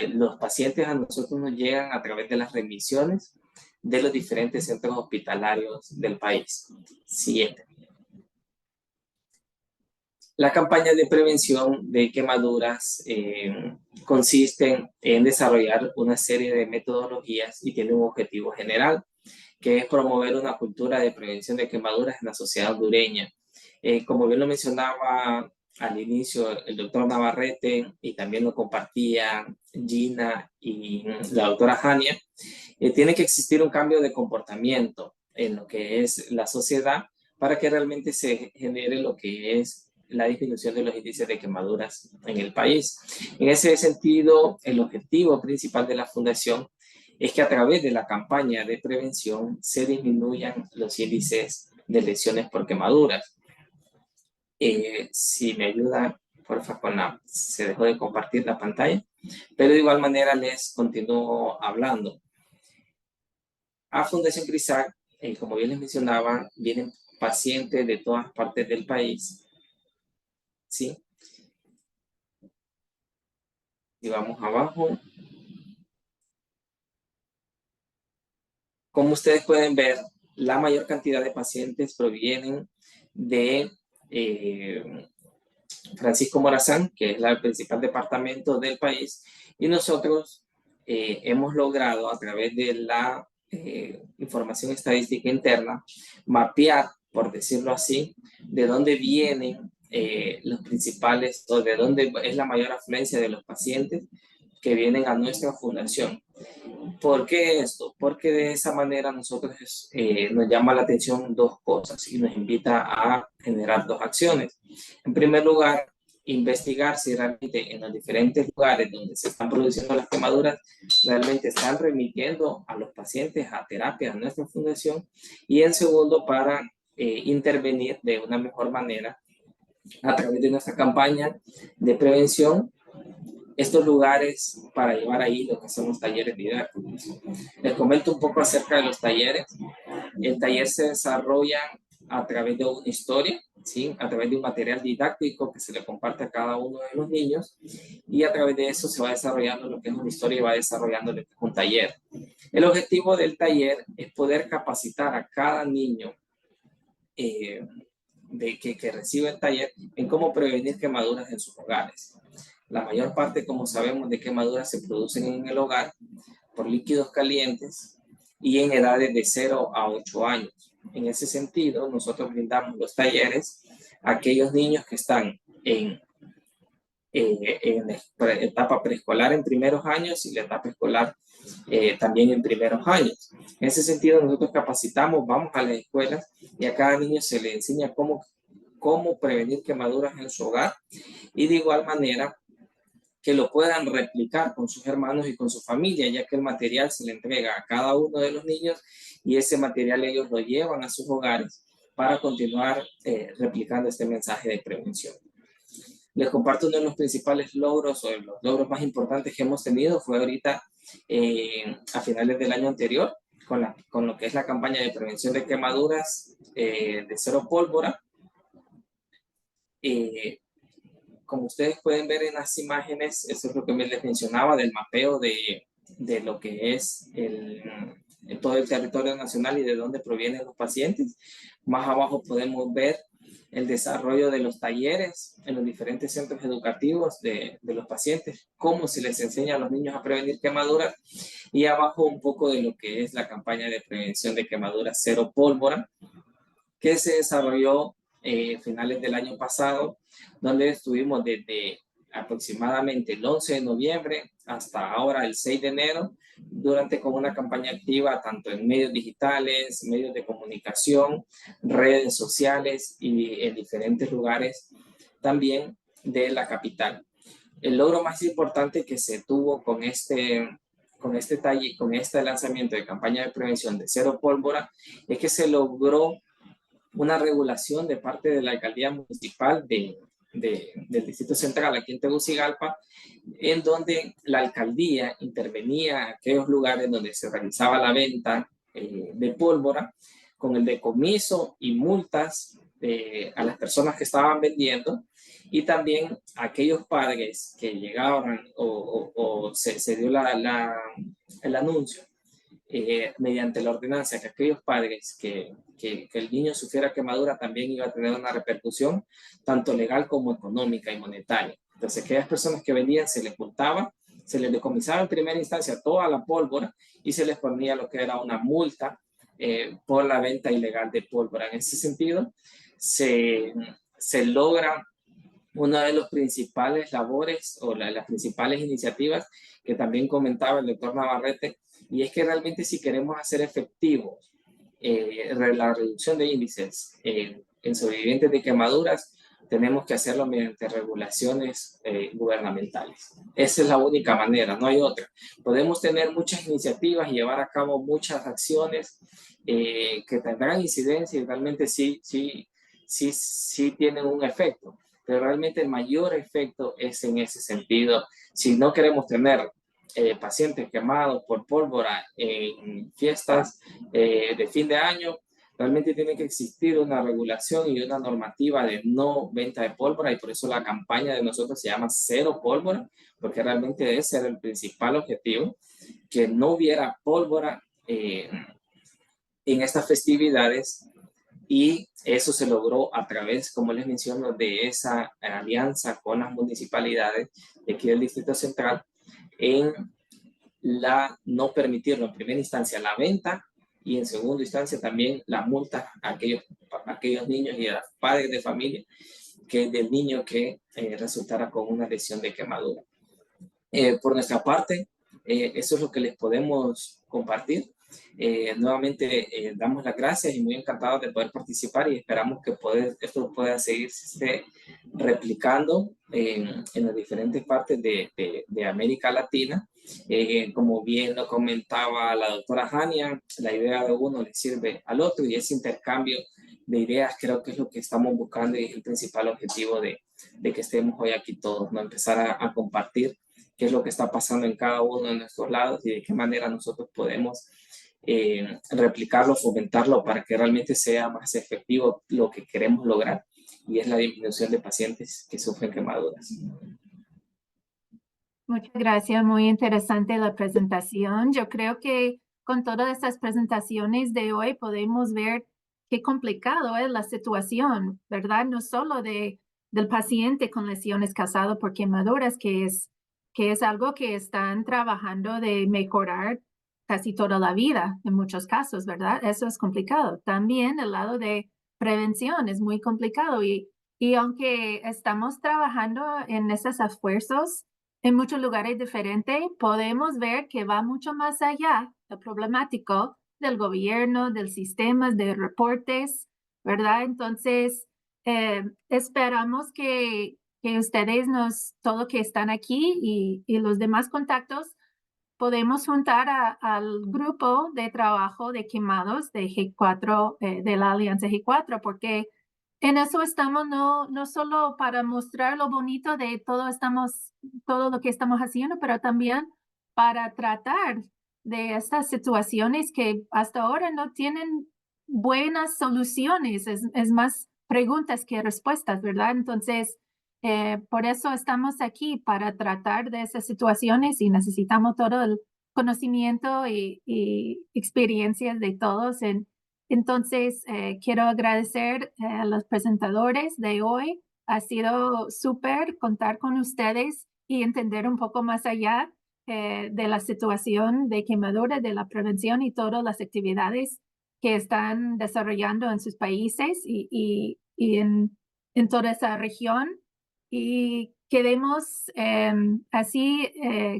Speaker 5: Los pacientes a nosotros nos llegan a través de las remisiones de los diferentes centros hospitalarios del país. Siguiente. La campaña de prevención de quemaduras consiste en desarrollar una serie de metodologías y tiene un objetivo general, que es promover una cultura de prevención de quemaduras en la sociedad hondureña. Como bien lo mencionaba al inicio el doctor Navarrete y también lo compartía Gina y la doctora Jania, tiene que existir un cambio de comportamiento en lo que es la sociedad para que realmente se genere lo que es la disminución de los índices de quemaduras en el país. En ese sentido, el objetivo principal de la Fundación es que a través de la campaña de prevención se disminuyan los índices de lesiones por quemaduras. Si me ayuda, porfa, se dejó de compartir la pantalla, pero de igual manera les continúo hablando. A Fundación CRISAC, como bien les mencionaba, vienen pacientes de todas partes del país. ¿Sí? Y vamos abajo. Como ustedes pueden ver, la mayor cantidad de pacientes provienen de Francisco Morazán, que es el principal departamento del país, y nosotros hemos logrado a través de la información estadística interna mapear, por decirlo así, de dónde vienen los principales o de dónde es la mayor afluencia de los pacientes que vienen a nuestra fundación. ¿Por qué esto? Porque de esa manera nosotros nos llama la atención dos cosas y nos invita a generar dos acciones. En primer lugar, investigar si realmente en los diferentes lugares donde se están produciendo las quemaduras realmente están remitiendo a los pacientes a terapia a nuestra fundación. Y en segundo, para intervenir de una mejor manera a través de nuestra campaña de prevención estos lugares para llevar ahí lo que son los talleres didácticos. Les comento un poco acerca de los talleres. El taller se desarrolla a través de una historia, ¿sí? A través de un material didáctico que se le comparte a cada uno de los niños y a través de eso se va desarrollando lo que es una historia y va desarrollando lo que es un taller. El objetivo del taller es poder capacitar a cada niño que recibe el taller en cómo prevenir quemaduras en sus hogares. La mayor parte, como sabemos, de quemaduras se producen en el hogar por líquidos calientes y en edades de 0 a 8 años. En ese sentido, nosotros brindamos los talleres a aquellos niños que están en la etapa preescolar en primeros años y la etapa escolar también en primeros años. En ese sentido, nosotros capacitamos, vamos a las escuelas y a cada niño se le enseña cómo prevenir quemaduras en su hogar y de igual manera que lo puedan replicar con sus hermanos y con su familia, ya que el material se le entrega a cada uno de los niños y ese material ellos lo llevan a sus hogares para continuar replicando este mensaje de prevención. Les comparto uno de los principales logros o de los logros más importantes que hemos tenido fue ahorita a finales del año anterior con lo que es la campaña de prevención de quemaduras de cero pólvora. Como ustedes pueden ver en las imágenes, eso es lo que les mencionaba del mapeo de lo que es todo el territorio nacional y de dónde provienen los pacientes. Más abajo podemos ver el desarrollo de los talleres en los diferentes centros educativos de los pacientes, cómo se les enseña a los niños a prevenir quemaduras y abajo un poco de lo que es la campaña de prevención de quemaduras cero pólvora que se desarrolló finales del año pasado, donde estuvimos desde aproximadamente el 11 de noviembre hasta ahora el 6 de enero, con una campaña activa tanto en medios digitales, medios de comunicación, redes sociales y en diferentes lugares también de la capital. El logro más importante que se tuvo con este lanzamiento de campaña de prevención de cero pólvora es que se logró una regulación de parte de la alcaldía municipal del Distrito Central aquí en Tegucigalpa, en donde la alcaldía intervenía en aquellos lugares donde se realizaba la venta de pólvora con el decomiso y multas a las personas que estaban vendiendo y también a aquellos padres que llegaban o se dio el anuncio mediante la ordenanza que aquellos padres que el niño sufriera quemadura también iba a tener una repercusión tanto legal como económica y monetaria. Entonces, aquellas personas que vendían se les multaba, se les decomisaba en primera instancia toda la pólvora y se les ponía lo que era una multa por la venta ilegal de pólvora. En ese sentido, se logra una de las principales labores o las principales iniciativas que también comentaba el doctor Navarrete, y es que realmente si queremos hacer efectivo la reducción de índices en sobrevivientes de quemaduras, tenemos que hacerlo mediante regulaciones gubernamentales. Esa es la única manera, no hay otra. Podemos tener muchas iniciativas y llevar a cabo muchas acciones que tendrán incidencia y realmente sí tienen un efecto, pero realmente el mayor efecto es en ese sentido. Si no queremos tener pacientes quemados por pólvora en fiestas de fin de año, realmente tiene que existir una regulación y una normativa de no venta de pólvora y por eso la campaña de nosotros se llama Cero Pólvora, porque realmente ese era el principal objetivo, que no hubiera pólvora en estas festividades. Y eso se logró a través, como les menciono, de esa alianza con las municipalidades de aquí del Distrito Central en no permitirlo en primera instancia la venta y en segunda instancia también la multa a aquellos niños y a los padres de familia del niño que resultara con una lesión de quemadura. Por nuestra parte, eso es lo que les podemos compartir. Nuevamente damos las gracias y muy encantados de poder participar y esperamos que esto pueda seguirse replicando en las diferentes partes de América Latina. Como bien lo comentaba la doctora Jania, la idea de uno le sirve al otro y ese intercambio de ideas creo que es lo que estamos buscando y es el principal objetivo de que estemos hoy aquí todos, ¿no? Empezar a compartir qué es lo que está pasando en cada uno de nuestros lados y de qué manera nosotros podemos replicarlo, fomentarlo para que realmente sea más efectivo lo que queremos lograr y es la disminución de pacientes que sufren quemaduras.
Speaker 1: Muchas gracias, muy interesante la presentación. Yo creo que con todas estas presentaciones de hoy podemos ver qué complicado es la situación, ¿verdad? No solo del paciente con lesiones causadas por quemaduras, que es algo que están trabajando de mejorar casi toda la vida en muchos casos, ¿verdad? Eso es complicado. También el lado de prevención es muy complicado y aunque estamos trabajando en esos esfuerzos, en muchos lugares diferentes, podemos ver que va mucho más allá del problemático del gobierno, del sistema, de reportes, ¿verdad? Entonces, esperamos que ustedes todo que están aquí y los demás contactos, podemos juntar al grupo de trabajo de quemados de G4, de la Alianza G4, porque en eso estamos, no solo para mostrar lo bonito de todo lo que estamos haciendo, pero también para tratar de estas situaciones que hasta ahora no tienen buenas soluciones, es más preguntas que respuestas, ¿verdad? Entonces, por eso estamos aquí, para tratar de esas situaciones y necesitamos todo el conocimiento y experiencias de todos. Entonces, quiero agradecer a los presentadores de hoy. Ha sido súper contar con ustedes y entender un poco más allá de la situación de quemadura, de la prevención y todas las actividades que están desarrollando en sus países y en toda esa región. Y quedemos así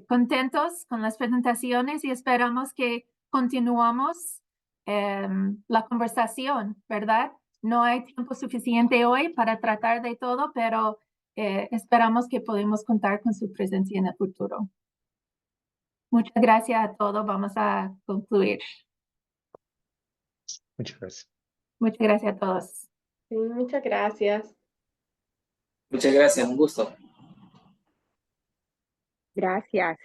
Speaker 1: contentos con las presentaciones y esperamos que continuamos la conversación, ¿verdad? No hay tiempo suficiente hoy para tratar de todo, pero esperamos que podamos contar con su presencia en el futuro. Muchas gracias a todos. Vamos a concluir.
Speaker 2: Muchas gracias.
Speaker 1: Muchas gracias a todos.
Speaker 4: Sí, muchas gracias.
Speaker 5: Muchas gracias, un gusto.
Speaker 6: Gracias.